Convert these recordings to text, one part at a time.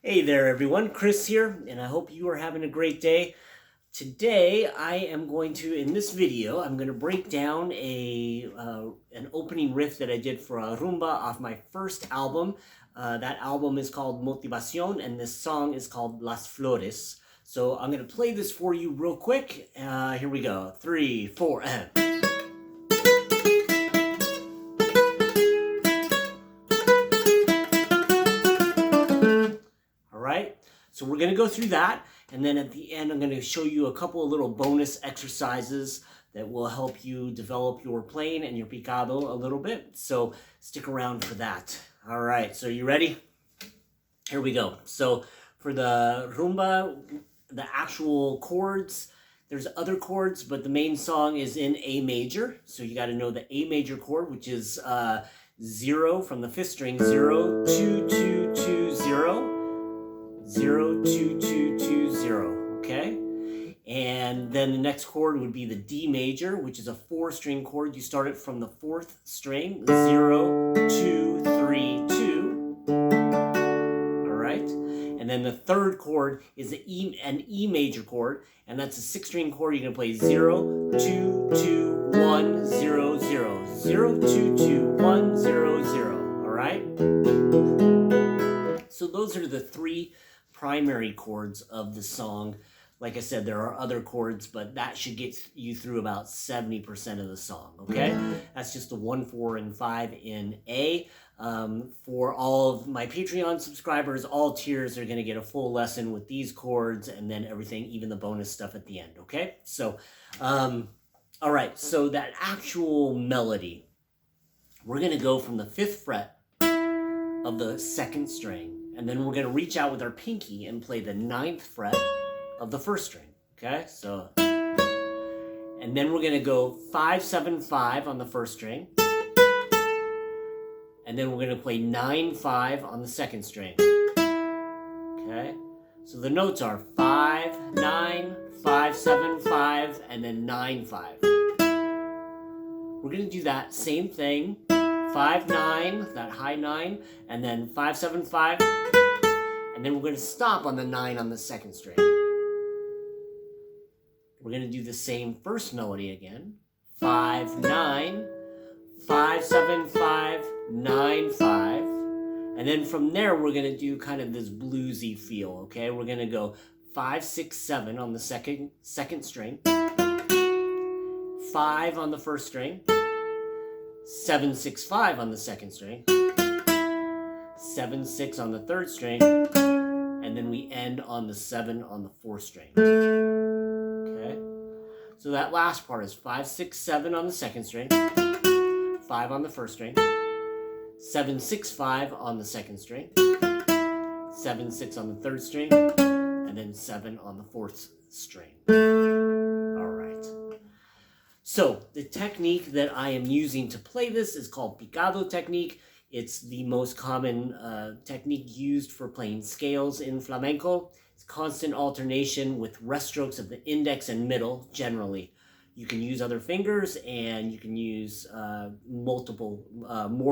Hey there everyone, Chris here, and I hope you are having a great day. Today I am going to, in this video, I'm going to break down an opening riff that I did for a rumba off my first album. That album is called Motivacion, and this song is called Las Flores. So I'm going to play this for you real quick. Here we go. 3, 4, and... So we're going to go through that, and then at the end I'm going to show you a couple of little bonus exercises that will help you develop your playing and your picado a little bit. So stick around for that. All right, so you ready? Here we go. So for the rumba, the actual chords, there's other chords, but the main song is in A major. So you got to know the A major chord, which is 0 from the 5th string, 0, 2, 2, 2, 0. 0, 2, 2, 2, 0, okay? And then the next chord would be the D major, which is a 4-string chord. You start it from the 4th string, 0, 2, 3, 2. All right? And then the third chord is an E major chord, and that's a 6-string chord. You're going to play 0, 2, 2, 1, 0, 0. 0, 2, 2, 1, 0, 0. All right? So those are the 3 primary chords of the song. Like I said, there are other chords, but that should get you through about 70% of the song, okay? That's just the 1, 4, and 5 in A. For all of my Patreon subscribers, all tiers are going to get a full lesson with these chords and then everything, even the bonus stuff at the end, okay? So, all right, so that actual melody, we're going to go from the 5th fret of the 2nd string, and then we're going to reach out with our pinky and play the 9th fret of the 1st string, okay? So, and then we're going to go 5, 7, 5 on the 1st string, and then we're going to play 9, 5 on the 2nd string, okay? So the notes are 5, 9, 5, 7, 5, and then 9, 5. We're going to do that same thing. 5, 9, that high 9, and then 5, 7, 5, and then we're going to stop on the 9 on the 2nd string. We're going to do the same first melody again. 5, 9, 5, 7, 5, 9, 5, and then from there we're going to do kind of this bluesy feel, okay? We're going to go 5, 6, 7 on the second string, 5 on the 1st string, 7, 6, 5 on the 2nd string, 7, 6 on the 3rd string, and then we end on the 7 on the 4th string. Okay? So that last part is 5, 6, 7 on the 2nd string, 5 on the 1st string, 7, 6, 5 on the 2nd string, 7, 6 on the 3rd string, and then 7 on the 4th string. All right. So the technique that I am using to play this is called Picado technique. It's the most common technique used for playing scales in flamenco. It's constant alternation with rest strokes of the index and middle generally. You can use other fingers, and you can use more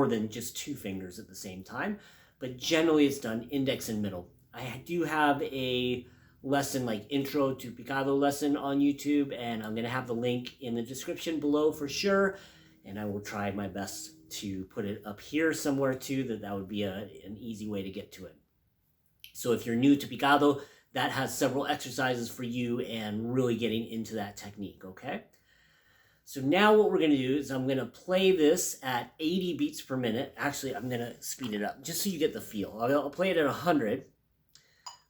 than just 2 fingers at the same time. But generally it's done index and middle. I do have a lesson, like intro to Picado lesson on YouTube, and I'm going to have the link in the description below for sure, and I will try my best to put it up here somewhere too, that would be an easy way to get to it. So if you're new to Picado, that has several exercises for you and really getting into that technique, okay? So now what we're going to do is I'm going to play this at 80 beats per minute. Actually, I'm going to speed it up just so you get the feel. I'll play it at 100.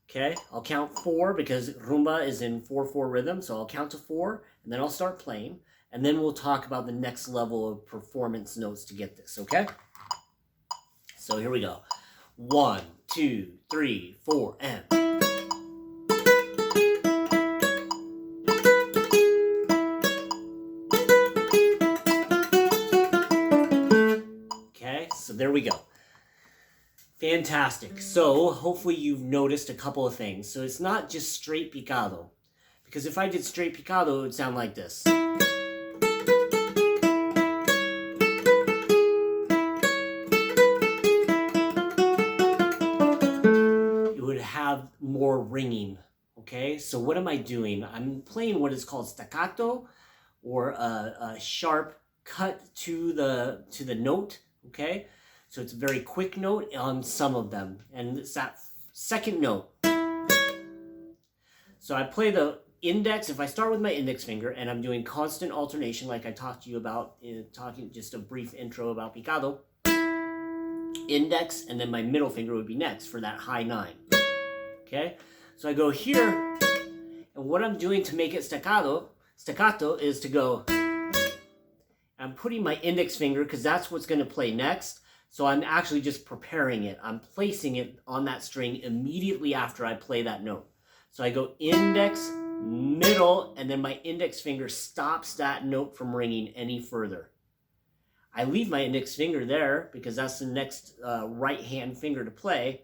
Okay, I'll count 4 because rumba is in 4/4 rhythm, so I'll count to 4, and then I'll start playing, and then we'll talk about the next level of performance notes to get this, okay? So here we go. 1, 2, 3, 4, and... Okay, so there we go. Fantastic. So hopefully you've noticed a couple of things. So it's not just straight picado, because if I did straight picado, it would sound like this. It would have more ringing. Okay, so what am I doing? I'm playing what is called staccato, or a sharp cut to the note. Okay, so it's a very quick note on some of them, and it's that second note. So I play the index. If I start with my index finger and I'm doing constant alternation, like I talked to you about talking just a brief intro about Picado, index, and then my middle finger would be next for that high 9. Okay, so I go here, and what I'm doing to make it staccato is to go, I'm putting my index finger, because that's what's going to play next. So I'm actually just preparing it. I'm placing it on that string immediately after I play that note. So I go index, middle, and then my index finger stops that note from ringing any further. I leave my index finger there because that's the next right hand finger to play.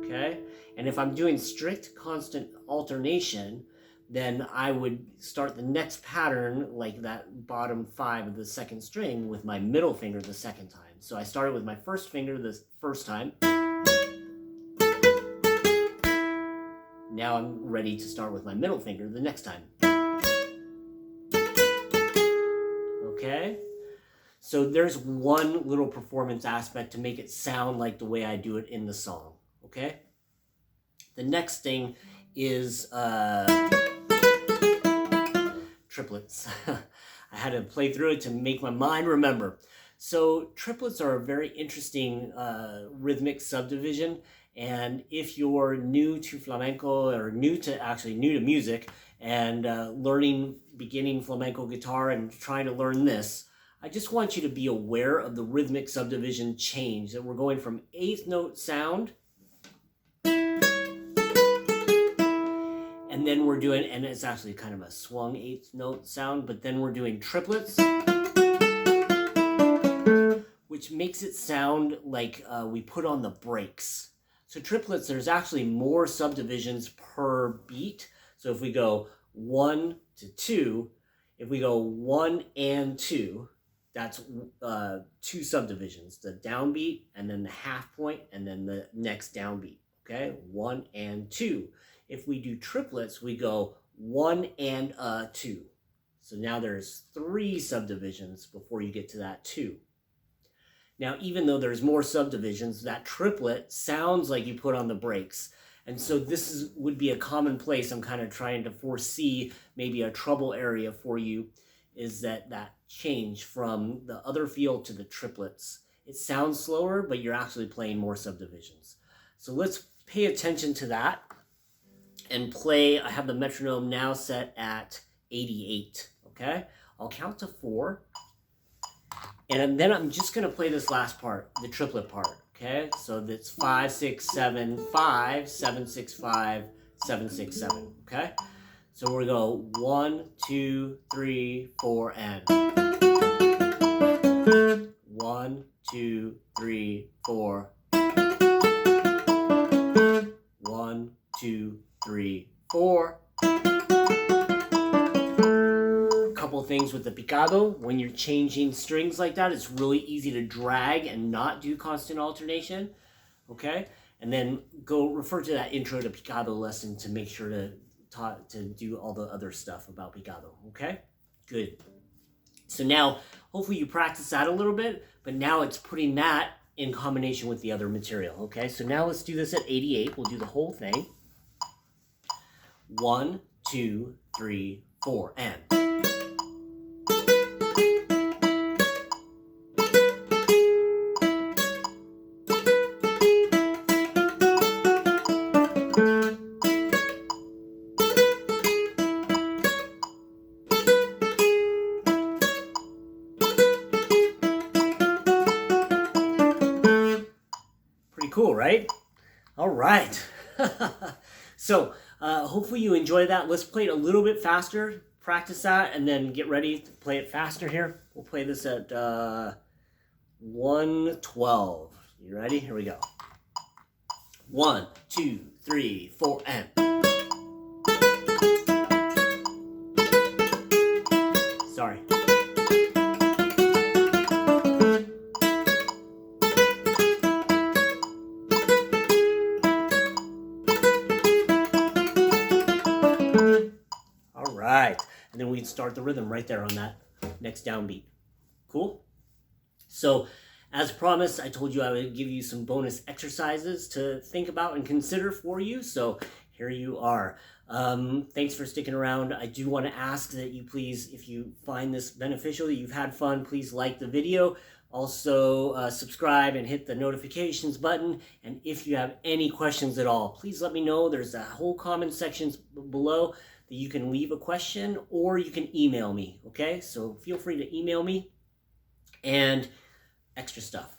Okay, and if I'm doing strict constant alternation, then I would start the next pattern, like that bottom 5 of the second string, with my middle finger the second time. So I started with my first finger the first time. Now I'm ready to start with my middle finger the next time. Okay? So there's one little performance aspect to make it sound like the way I do it in the song. Okay? The next thing is triplets. I had to play through it to make my mind remember. So triplets are a very interesting rhythmic subdivision, and if you're new to flamenco, or new to music, and beginning flamenco guitar and trying to learn this, I just want you to be aware of the rhythmic subdivision change, that we're going from 8th note sound, and then we're doing, and it's actually kind of a swung 8th note sound, but then we're doing triplets, which makes it sound like we put on the brakes. So triplets, there's actually more subdivisions per beat. So if we go 1 to 2, if we go 1 and 2, that's 2 subdivisions, the downbeat and then the half point and then the next downbeat. Okay, 1 and 2. If we do triplets, we go 1 and 2. So now there's 3 subdivisions before you get to that 2. Now, even though there's more subdivisions, that triplet sounds like you put on the brakes. And so this would be a common place. I'm kind of trying to foresee maybe a trouble area for you, is that change from the other field to the triplets. It sounds slower, but you're actually playing more subdivisions. So let's pay attention to that and play. I have the metronome now set at 88, okay? I'll count to 4. And then I'm just going to play this last part, the triplet part, okay? So that's 5, 6, 7, 5, 7, 6, 5, 7, 6, 7, okay? So we're going to go 1, 2, 3, 4, and 1, 2, 3, 4. 1, 2, 3, 4. Couple things with the picado. When you're changing strings like that, it's really easy to drag and not do constant alternation. Okay, and then go refer to that intro to picado lesson to make sure to do all the other stuff about picado. Okay, good. So now hopefully you practice that a little bit, but now it's putting that in combination with the other material. Okay, so now let's do this at 88. We'll do the whole thing. 1, 2, 3, 4, and cool, right? All right. So hopefully you enjoy that. Let's play it a little bit faster. Practice that and then get ready to play it faster here. We'll play this at 112. You ready? Here we go. 1, 2, 3, 4, and sorry. and then we'd start the rhythm right there on that next downbeat. Cool? So, as promised, I told you I would give you some bonus exercises to think about and consider for you. So here you are. Thanks for sticking around. I do want to ask that you please, if you find this beneficial, that you've had fun, please like the video. Also, subscribe and hit the notifications button. And if you have any questions at all, please let me know. There's a whole comment section below that you can leave a question, or you can email me, okay? So feel free to email me. And extra stuff.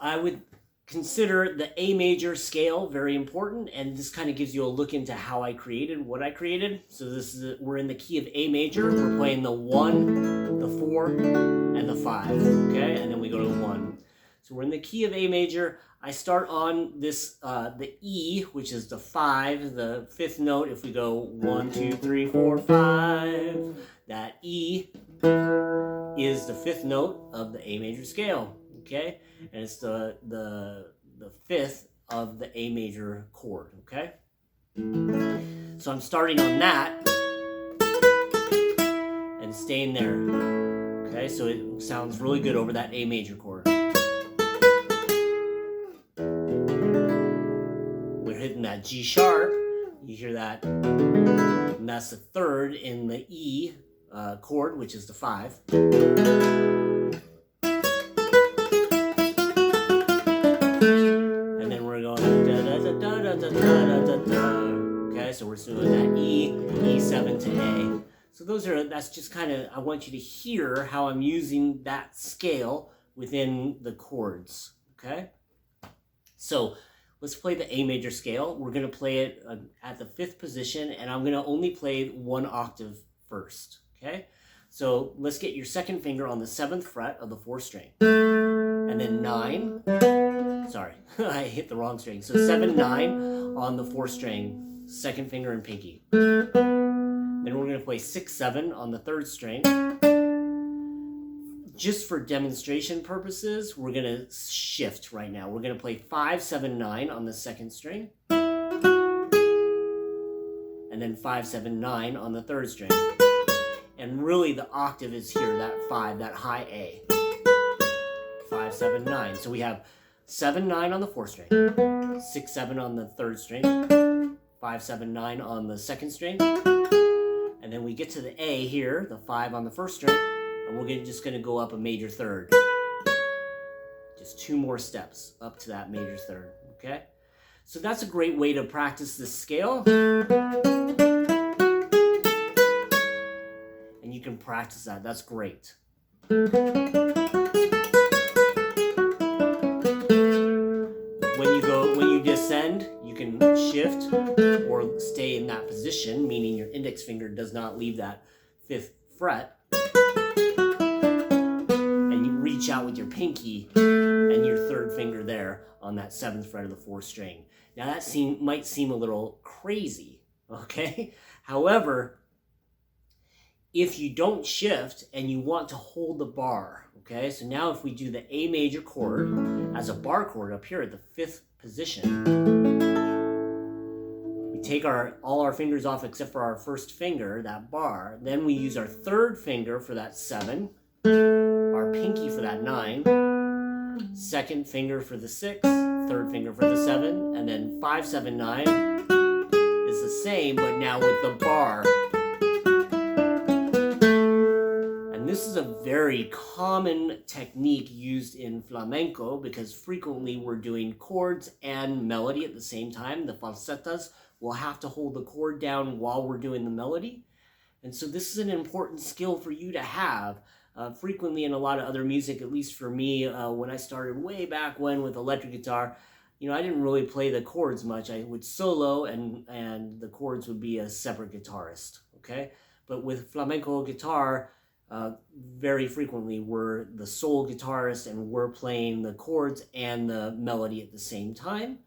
I would consider the A major scale very important, and this kind of gives you a look into how I created what I created. So we're in the key of A major. We're playing the 1, the 4, and the 5, okay? And then we go to the 1. So we're in the key of A major. I start on this, the E, which is the 5, the 5th note. If we go 1, 2, 3, 4, 5, that E is the 5th note of the A major scale, okay? And it's the 5th of the A major chord, okay? So I'm starting on that and staying there, okay? So it sounds really good over that A major chord. We're hitting that G sharp, you hear that, and that's the 3rd in the E chord, which is the 5. And then we're going da da da da da da da da da. Okay, so we're doing that E, E7 to A. So that's just kind of, I want you to hear how I'm using that scale within the chords. Okay, so let's play the A major scale. We're going to play it at the 5th position, and I'm going to only play 1 octave first. Okay, so let's get your 2nd finger on the 7th fret of the 4th string, and then 9. Sorry, I hit the wrong string. So 7, 9 on the 4th string, 2nd finger and pinky. Then we're going to play 6, 7 on the 3rd string. Just for demonstration purposes, we're going to shift right now. We're going to play 5, 7, 9 on the 2nd string, and then 5, 7, 9 on the 3rd string. And really the octave is here, that 5, that high A. 5, 7, 9. So we have 7, 9 on the 4th string, 6, 7 on the 3rd string, 5, 7, 9 on the 2nd string, and then we get to the A here, the 5 on the 1st string, and we're just going to go up a major 3rd. Just 2 more steps up to that major 3rd, okay? So that's a great way to practice this scale. And you can practice that. That's great. When you descend, you can shift or stay in that position, meaning your index finger does not leave that 5th fret. And you reach out with your pinky and your 3rd finger there on that 7th fret of the 4th string. Now that might seem a little crazy, okay? However, if you don't shift and you want to hold the bar, okay? So now if we do the A major chord as a bar chord up here at the 5th position, we take all our fingers off except for our 1st finger, that bar. Then we use our 3rd finger for that 7, our pinky for that 9, 2nd finger for the 6, 3rd finger for the 7, and then 5, 7, 9 is the same, but now with the bar. This is a very common technique used in flamenco because frequently we're doing chords and melody at the same time. The falsetas will have to hold the chord down while we're doing the melody. And so this is an important skill for you to have. Frequently in a lot of other music, at least for me, when I started way back when with electric guitar, I didn't really play the chords much. I would solo and the chords would be a separate guitarist, okay? But with flamenco guitar, very frequently we're the sole guitarist and we're playing the chords and the melody at the same time.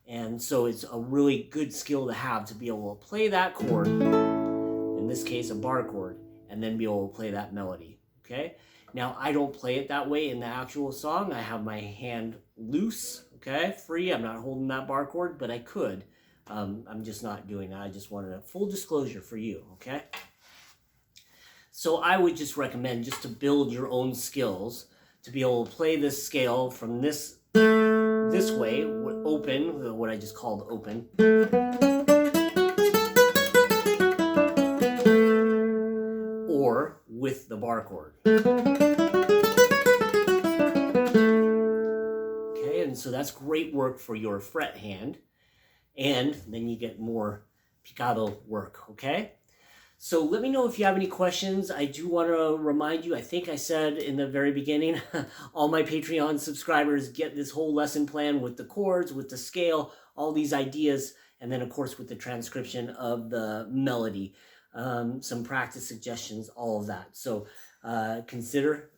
And so it's a really good skill to have to be able to play that chord, in this case a bar chord, and then be able to play that melody, okay? Now I don't play it that way in the actual song. I have my hand loose, okay, free. I'm not holding that bar chord, but I could. I'm just not doing that. I just wanted a full disclosure for you, okay? So I would just recommend, just to build your own skills, to be able to play this scale from this way, open, what I just called open, or with the bar chord. Okay, and so that's great work for your fret hand, and then you get more picado work, okay? So let me know if you have any questions. I do want to remind you, I think I said in the very beginning, all my Patreon subscribers get this whole lesson plan with the chords, with the scale, all these ideas, and then of course with the transcription of the melody, some practice suggestions, all of that. So consider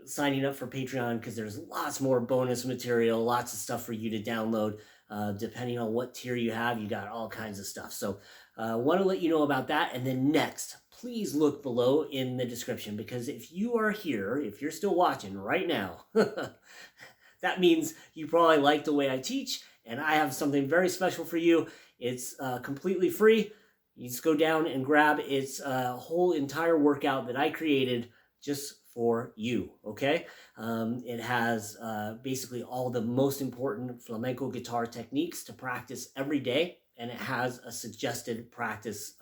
signing up for Patreon, because there's lots more bonus material, lots of stuff for you to download. Depending on what tier you have, you got all kinds of stuff. So want to let you know about that. And then next, please look below in the description, because if you are here, if you're still watching right now, that means you probably like the way I teach, and I have something very special for you. It's completely free. You just go down and grab its whole entire workout that I created just for you, okay? It has basically all the most important flamenco guitar techniques to practice every day, and it has a suggested practice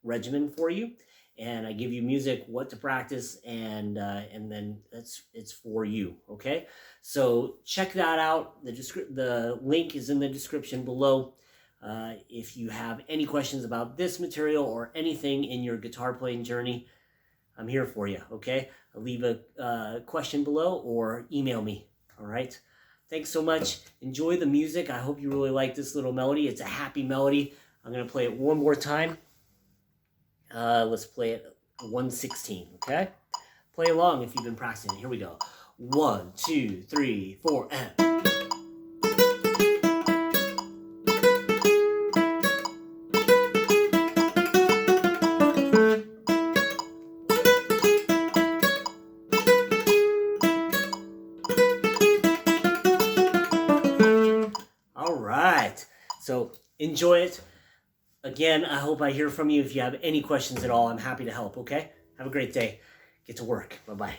regimen for you. And I give you music, what to practice, and then it's for you, okay? So check that out. The link is in the description below. If you have any questions about this material or anything in your guitar playing journey, I'm here for you, okay? Leave a question below or email me, all right? Thanks so much. Enjoy the music. I hope you really like this little melody. It's a happy melody. I'm going to play it one more time. Let's play it 1/16, okay? Play along if you've been practicing. Here we go. 1, 2, 3, 4, and... So enjoy it. Again, I hope I hear from you. If you have any questions at all, I'm happy to help, okay? Have a great day. Get to work. Bye-bye.